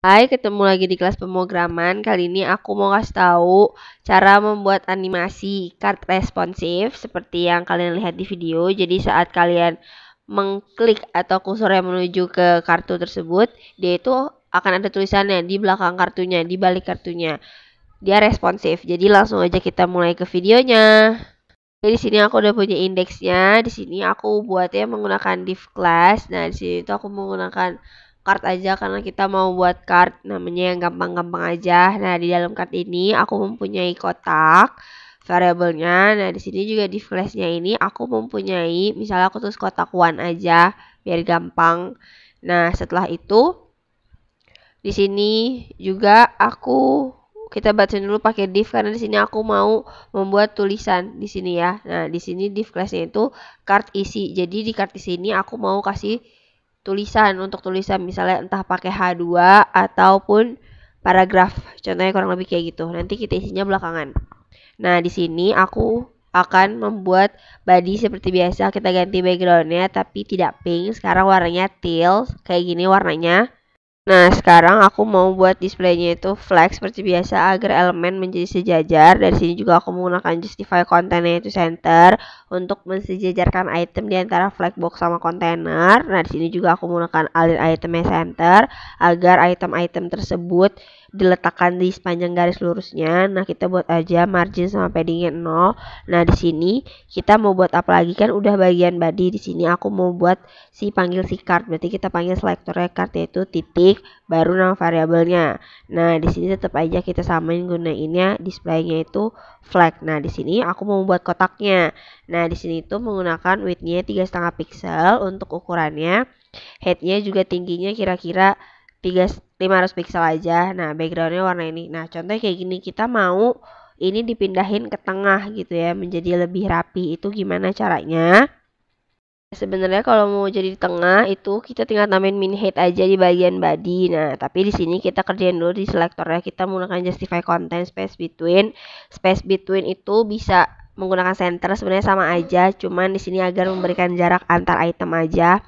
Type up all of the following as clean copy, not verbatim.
Hai, ketemu lagi di kelas pemrograman. Kali ini aku mau kasih tahu cara membuat animasi card responsif seperti yang kalian lihat di video. Jadi saat kalian mengklik atau kursornya menuju ke kartu tersebut, dia itu akan ada tulisannya di belakang kartunya, di balik kartunya. Dia responsif. Jadi langsung aja kita mulai ke videonya. Jadi di sini aku udah punya indeksnya. Di sini aku buatnya menggunakan div class. Nah, di sini tuh aku menggunakan card aja karena kita mau buat card namanya yang gampang-gampang aja. Nah, di dalam card ini aku mempunyai kotak variabelnya. Nah, di sini juga div class-nya ini aku mempunyai, misalnya aku tulis kotak one aja biar gampang. Nah, setelah itu di sini juga kita bacain dulu pakai div karena di sini aku mau membuat tulisan di sini ya. Nah, di sini div class-nya itu card isi. Jadi di card isi ini aku mau kasih tulisan untuk tulisan misalnya entah pakai H2 ataupun paragraf. Contohnya kurang lebih kayak gitu. Nanti kita isinya belakangan. Nah, di sini aku akan membuat body seperti biasa. Kita ganti background-nya tapi tidak pink. Sekarang warnanya teal kayak gini warnanya. Nah, sekarang aku mau buat displaynya itu flag seperti biasa agar elemen menjadi sejajar. Dari sini juga aku menggunakan justify kontennya itu center untuk mensejajarkan item di antara flag box sama kontainer. Nah, di sini juga aku menggunakan align itemnya center agar item-item tersebut diletakkan di sepanjang garis lurusnya. Nah, kita buat aja margin sama paddingnya 0. Nah, di sini kita mau buat apa lagi kan udah bagian body. Di sini aku mau buat panggil si card. Berarti kita panggil selektornya card yaitu titik baru nama variabelnya. Nah, di sini tetap aja kita samain gunainnya displaynya itu flag. Nah, di sini aku mau buat kotaknya. Nah, di sini itu menggunakan width-nya 3,5 pixel untuk ukurannya. Height-nya juga tingginya kira-kira 500 pixel aja. Nah, backgroundnya warna ini. Nah, contohnya kayak gini, kita mau ini dipindahin ke tengah gitu ya, menjadi lebih rapi. Itu gimana caranya? Sebenarnya kalau mau jadi di tengah itu kita tinggal tambahin min height aja di bagian body. Nah, tapi di sini kita kerjain dulu di selektornya. Kita menggunakan justify content space between. Space between itu bisa menggunakan center sebenarnya sama aja, cuman di sini agar memberikan jarak antar item aja.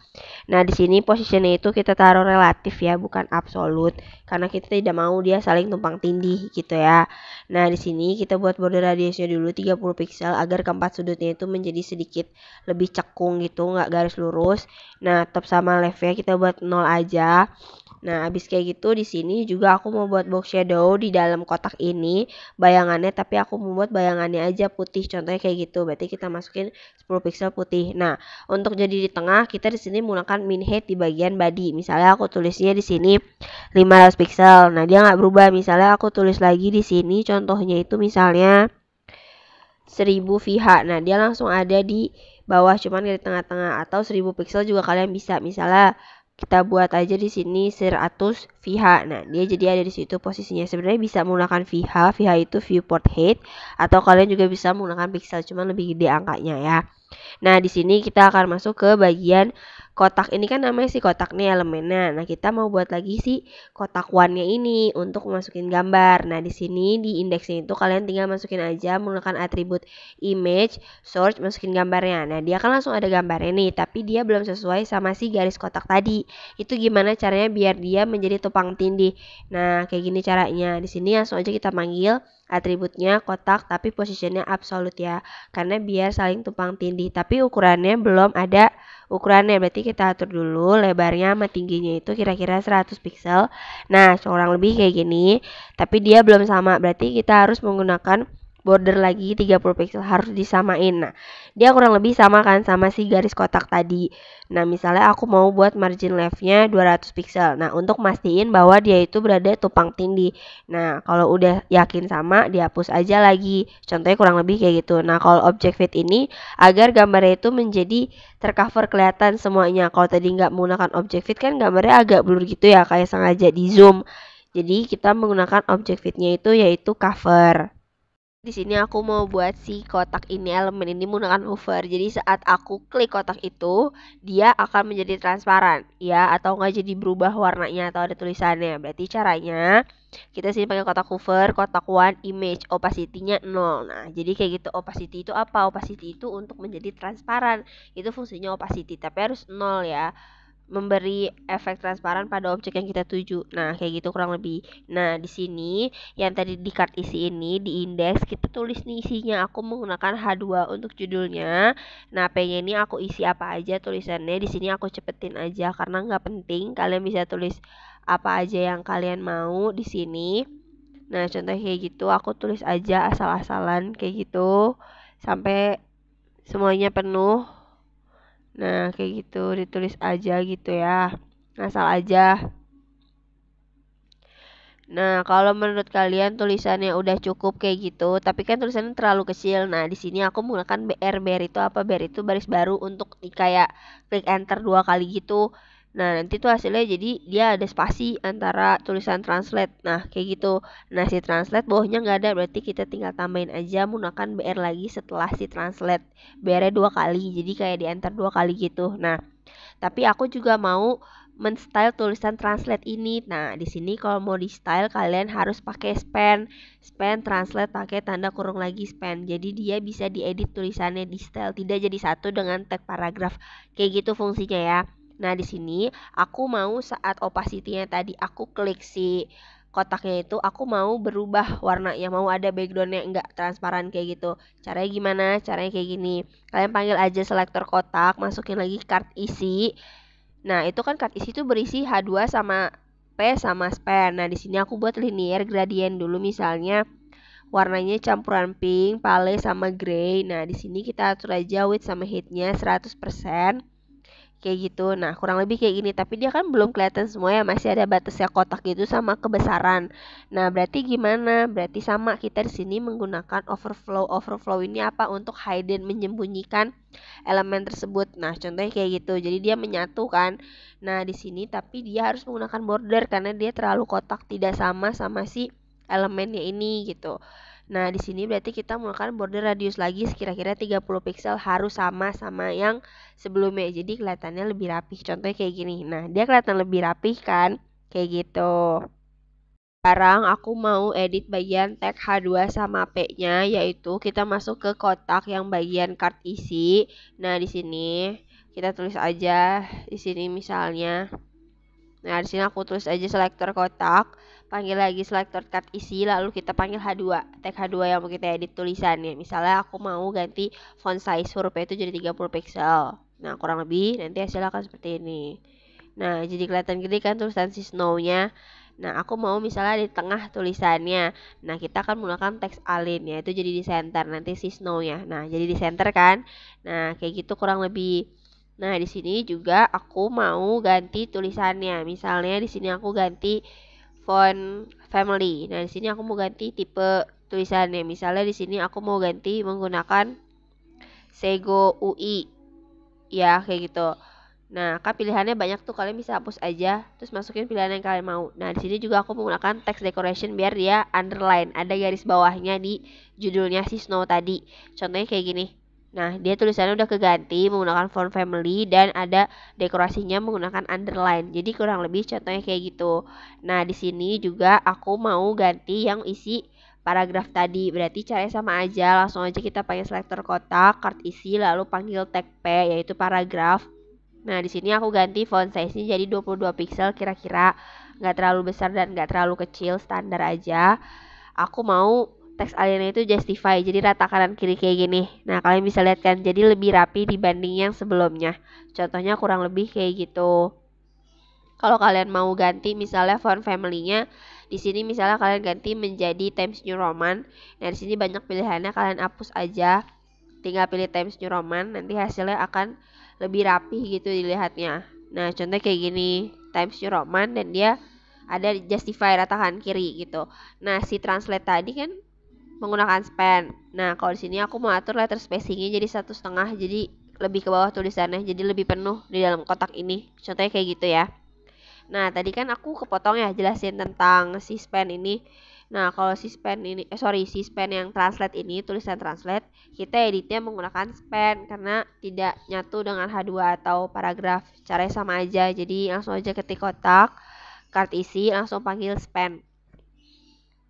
Nah, di sini posisinya itu kita taruh relatif ya, bukan absolut, karena kita tidak mau dia saling tumpang tindih gitu ya. Nah, di sini kita buat border radiusnya dulu 30 pixel agar keempat sudutnya itu menjadi sedikit lebih cekung gitu, nggak garis lurus. Nah, top sama leftnya kita buat 0 aja. Nah, habis kayak gitu di sini juga aku mau buat box shadow di dalam kotak ini bayangannya, tapi aku membuat bayangannya aja putih. Contohnya kayak gitu. Berarti kita masukin 10 pixel putih. Nah, untuk jadi di tengah kita di sini menggunakan min height di bagian body. Misalnya aku tulisnya di sini 500 pixel. Nah, dia nggak berubah. Misalnya aku tulis lagi di sini contohnya itu misalnya 1000 VH. Nah, dia langsung ada di bawah cuman di tengah-tengah, atau 1000 pixel juga kalian bisa. Misalnya kita buat aja di sini 100 VH. Nah, dia jadi ada di situ posisinya. Sebenarnya bisa menggunakan VH. VH itu viewport height, atau kalian juga bisa menggunakan pixel, cuman lebih gede angkanya ya. Nah, di sini kita akan masuk ke bagian kotak. Ini kan namanya si kotak nih elemennya. Nah, kita mau buat lagi si kotak one-nya ini untuk masukin gambar. Nah, di sini di indeksnya itu kalian tinggal masukin aja menggunakan atribut image, search, masukin gambarnya. Nah, dia kan langsung ada gambarnya nih, tapi dia belum sesuai sama si garis kotak tadi. Itu gimana caranya biar dia menjadi tumpang tindih? Nah, kayak gini caranya. Di sini langsung aja kita panggil atributnya kotak tapi posisinya absolut ya, karena biar saling tumpang tindih. Tapi ukurannya belum ada ukurannya, berarti kita atur dulu lebarnya sama tingginya itu kira-kira 100 pixel. Nah, kurang lebih kayak gini, tapi dia belum sama, berarti kita harus menggunakan border lagi 30 pixel, harus disamain. Nah, dia kurang lebih sama kan sama si garis kotak tadi. Nah, misalnya aku mau buat margin leftnya 200 pixel. Nah, untuk mastiin bahwa dia itu berada tumpang tindih. Nah, kalau udah yakin sama, dihapus aja lagi. Contohnya kurang lebih kayak gitu. Nah, kalau object fit ini agar gambarnya itu menjadi tercover kelihatan semuanya. Kalau tadi nggak menggunakan object fit kan gambarnya agak blur gitu ya, kayak sengaja di zoom. Jadi kita menggunakan object fitnya itu yaitu cover. Di sini aku mau buat si kotak ini, elemen ini menggunakan hover. Jadi saat aku klik kotak itu, dia akan menjadi transparan, ya, atau enggak jadi berubah warnanya atau ada tulisannya. Berarti caranya kita sini pakai kotak hover, kotak one, image, opacity-nya 0. Nah, jadi kayak gitu. Opacity itu apa? Opacity itu untuk menjadi transparan. Itu fungsinya opacity, tapi harus 0 ya. memberi efek transparan pada objek yang kita tuju. Nah, kayak gitu kurang lebih. Nah, di sini yang tadi di card isi ini di indeks kita tulis nih isinya. Aku menggunakan H2 untuk judulnya. Nah, P-nya ini aku isi apa aja tulisannya. Di sini aku cepetin aja karena nggak penting. Kalian bisa tulis apa aja yang kalian mau di sini. Nah, contoh kayak gitu aku tulis aja asal-asalan kayak gitu sampai semuanya penuh. Nah, kayak gitu ditulis aja gitu ya. Asal aja. Nah, kalau menurut kalian tulisannya udah cukup kayak gitu, tapi kan tulisannya terlalu kecil. Nah, di sini aku menggunakan BR. BR itu apa? BR itu baris baru untuk kayak klik enter 2 kali gitu. Nah, nanti tuh hasilnya jadi dia ada spasi antara tulisan translate. Nah, kayak gitu. Nah, si translate bawahnya nggak ada, berarti kita tinggal tambahin aja menggunakan BR lagi setelah si translate. BR-nya 2 kali, jadi kayak di enter 2 kali gitu. Nah, tapi aku juga mau men-style tulisan translate ini. Nah, di sini kalau mau di style kalian harus pakai span. Span translate pakai tanda kurung lagi span. Jadi dia bisa diedit tulisannya di style, tidak jadi satu dengan tag paragraf. Kayak gitu fungsinya ya. Nah, di sini aku mau saat opacity-nya tadi aku klik si kotaknya itu aku mau berubah warnanya, mau ada backgroundnya enggak transparan kayak gitu. Caranya gimana? Caranya kayak gini. Kalian panggil aja selektor kotak, masukin lagi card isi. Nah, itu kan card isi itu berisi H2 sama P sama span. Nah, di sini aku buat linear gradient dulu misalnya warnanya campuran pink, pale sama grey. Nah, di sini kita atur aja width sama height-nya 100%. Kayak gitu. Nah, kurang lebih kayak gini, tapi dia kan belum kelihatan semua ya, masih ada batasnya kotak gitu sama kebesaran. Nah, berarti gimana? Berarti sama kita di sini menggunakan overflow. Overflow ini apa? Untuk hidden, menyembunyikan elemen tersebut. Nah, contohnya kayak gitu. Jadi dia menyatu kan. Nah, di sini tapi dia harus menggunakan border karena dia terlalu kotak, tidak sama si elemennya ini gitu. Nah, di sini berarti kita menggunakan border radius lagi kira-kira 30 pixel, harus sama yang sebelumnya. Jadi kelihatannya lebih rapih. Contohnya kayak gini. Nah, dia kelihatan lebih rapih kan? Kayak gitu. Sekarang aku mau edit bagian tag H2 sama P-nya, yaitu kita masuk ke kotak yang bagian card isi. Nah, di sini kita tulis aja di sini misalnya. Nah, di sini aku tulis aja selektor kotak, panggil lagi selektor card isi, lalu kita panggil H2, tag H2 yang mau kita edit tulisannya. Misalnya aku mau ganti font size hurufnya itu jadi 30 pixel. Nah, kurang lebih nanti hasilnya akan seperti ini. Nah, jadi kelihatan gede kan tulisan si snow-nya. Nah, aku mau misalnya di tengah tulisannya. Nah, kita akan menggunakan teks align ya, itu jadi di center nanti si snow-nya. Nah, jadi di center kan. Nah, kayak gitu kurang lebih. Nah, di sini juga aku mau ganti tulisannya. Misalnya di sini aku ganti font family. Nah, di sini aku mau ganti tipe tulisannya. Misalnya di sini aku mau ganti menggunakan Sego UI. Ya, kayak gitu. Nah, kan pilihannya banyak tuh, kalian bisa hapus aja, terus masukin pilihan yang kalian mau. Nah, di sini juga aku menggunakan text decoration biar dia underline, ada garis bawahnya di judulnya si Snow tadi. Contohnya kayak gini. Nah, dia tulisannya udah keganti menggunakan font family dan ada dekorasinya menggunakan underline. Jadi kurang lebih contohnya kayak gitu. Nah, di sini juga aku mau ganti yang isi paragraf tadi. Berarti caranya sama aja, langsung aja kita pakai selektor kotak, card isi, lalu panggil tag P yaitu paragraf. Nah, di sini aku ganti font size-nya jadi 22 pixel kira-kira, nggak terlalu besar dan nggak terlalu kecil, standar aja. Aku mau teks align itu justify, jadi rata kanan kiri kayak gini. Nah, kalian bisa lihat kan, jadi lebih rapi dibanding yang sebelumnya. Contohnya kurang lebih kayak gitu. Kalau kalian mau ganti misalnya font family-nya, di sini misalnya kalian ganti menjadi Times New Roman. Nah, di sini banyak pilihannya, kalian hapus aja. Tinggal pilih Times New Roman, nanti hasilnya akan lebih rapi gitu dilihatnya. Nah, contoh kayak gini, Times New Roman dan dia ada justify rata kanan kiri gitu. Nah, si translate tadi kan menggunakan span. Nah, kalau di sini aku mau atur letter spacingnya jadi 1,5, jadi lebih ke bawah tulisannya, jadi lebih penuh di dalam kotak ini. Contohnya kayak gitu ya. Nah, tadi kan aku kepotong ya jelasin tentang si span ini. Nah, kalau si span ini, si span yang translate ini, tulisan translate, kita editnya menggunakan span karena tidak nyatu dengan H2 atau paragraf. Caranya sama aja, jadi langsung aja ketik kotak, card isi, langsung panggil span.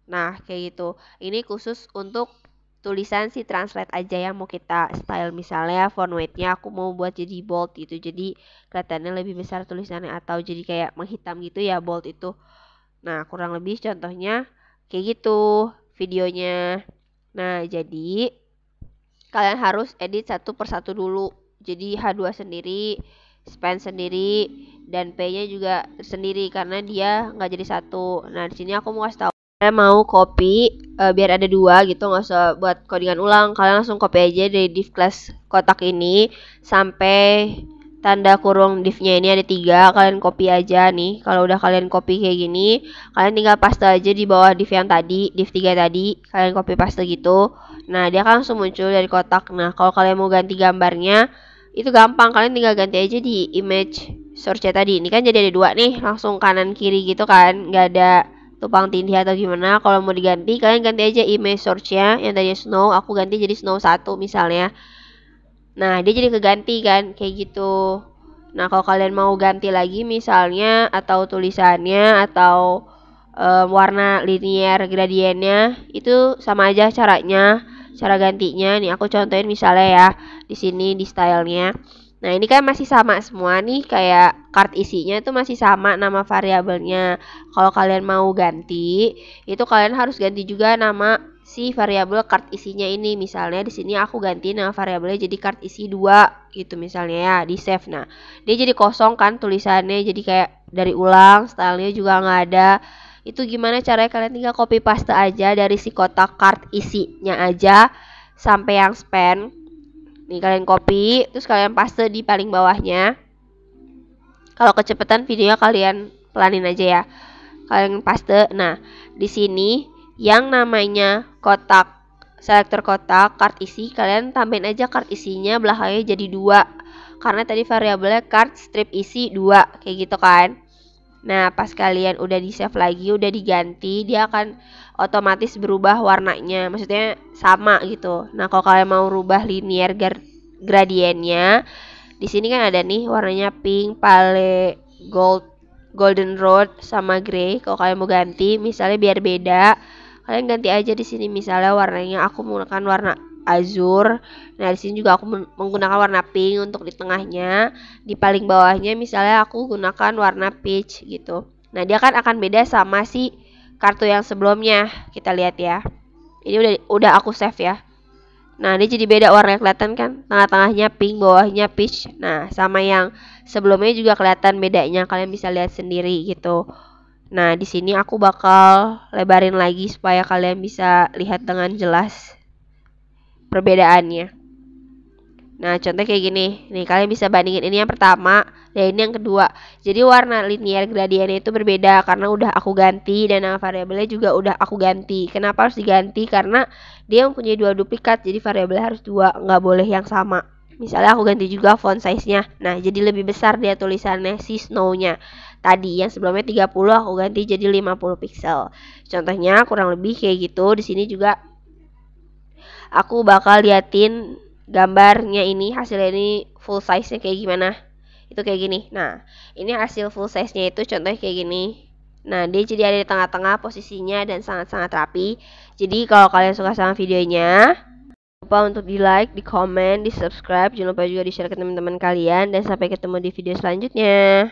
Nah, kayak gitu. Ini khusus untuk tulisan si translate aja yang mau kita style. Misalnya font weight-nya aku mau buat jadi bold gitu, jadi kelihatannya lebih besar tulisannya, atau jadi kayak menghitam gitu ya bold itu. Nah kurang lebih contohnya kayak gitu videonya. Nah jadi kalian harus edit satu persatu dulu. Jadi H2 sendiri, span sendiri, dan P-nya juga sendiri karena dia nggak jadi satu. Nah di sini aku mau kasih tahu, kalian mau copy biar ada dua gitu, nggak usah buat codingan ulang. Kalian langsung copy aja dari div class kotak ini sampai tanda kurung divnya ini ada 3. Kalian copy aja nih. Kalau udah kalian copy kayak gini, kalian tinggal paste aja di bawah div yang tadi, div 3 tadi. Kalian copy paste gitu. Nah dia akan langsung muncul dari kotak. Nah kalau kalian mau ganti gambarnya, itu gampang, kalian tinggal ganti aja di image source-nya tadi. Ini kan jadi ada 2 nih, langsung kanan kiri gitu kan, nggak ada tumpang tindih atau gimana. Kalau mau diganti, kalian ganti aja image source-nya, yang tadinya snow aku ganti jadi snow 1 misalnya. Nah dia jadi keganti kan kayak gitu. Nah kalau kalian mau ganti lagi misalnya, atau tulisannya, atau warna linear gradiennya, itu sama aja caranya. Cara gantinya nih aku contohin misalnya ya, di sini di stylenya. Nah ini kan masih sama semua nih, kayak card isinya itu masih sama nama variabelnya. Kalau kalian mau ganti, itu kalian harus ganti juga nama si variabel card isinya ini. Misalnya di sini aku ganti nama variabelnya jadi card isi 2 gitu misalnya ya, di save. Nah dia jadi kosong kan tulisannya, jadi kayak dari ulang, stylenya juga nggak ada. Itu gimana caranya? Kalian tinggal copy paste aja dari si kotak card isinya aja sampai yang span. Nih kalian copy, terus kalian paste di paling bawahnya. Kalau kecepatan videonya kalian pelanin aja ya. Kalian paste. Nah, di sini yang namanya kotak selektor kotak card isi, kalian tambahin aja card isinya belakangnya jadi 2. Karena tadi variabelnya card strip isi 2 kayak gitu kan. Nah pas kalian udah di save lagi, udah diganti, dia akan otomatis berubah warnanya, maksudnya sama gitu. Nah kalau kalian mau rubah linear gradiennya, di sini kan ada nih warnanya pink, pale, gold, golden road, sama grey. Kalau kalian mau ganti misalnya biar beda, kalian ganti aja di sini. Misalnya warnanya aku menggunakan warna azur. Nah di sini juga aku menggunakan warna pink untuk di tengahnya. Di paling bawahnya misalnya aku gunakan warna peach gitu. Nah dia kan akan beda sama si kartu yang sebelumnya. Kita lihat ya. Ini udah aku save ya. Nah ini jadi beda warnanya, kelihatan kan? Tengah-tengahnya pink, bawahnya peach. Nah sama yang sebelumnya juga kelihatan bedanya. Kalian bisa lihat sendiri gitu. Nah di sini aku bakal lebarin lagi supaya kalian bisa lihat dengan jelas perbedaannya. Nah contoh kayak gini. Nih kalian bisa bandingin ini yang pertama dan ini yang kedua. Jadi warna linear gradiennya itu berbeda karena udah aku ganti, dan nama variabelnya juga udah aku ganti. Kenapa harus diganti? Karena dia mempunyai 2 duplikat, jadi variabelnya harus 2, nggak boleh yang sama. Misalnya aku ganti juga font size-nya. Nah jadi lebih besar dia tulisannya si snow-nya. Tadi yang sebelumnya 30 aku ganti jadi 50 pixel. Contohnya kurang lebih kayak gitu. Di sini juga aku bakal liatin gambarnya ini, hasilnya ini full size nya kayak gimana. Itu kayak gini. Nah ini hasil full size nya itu contohnya kayak gini. Nah dia jadi ada di tengah-tengah posisinya dan sangat-sangat rapi. Jadi kalau kalian suka sama videonya, jangan lupa untuk di like, di komen, di subscribe. Jangan lupa juga di share ke teman-teman kalian. Dan sampai ketemu di video selanjutnya.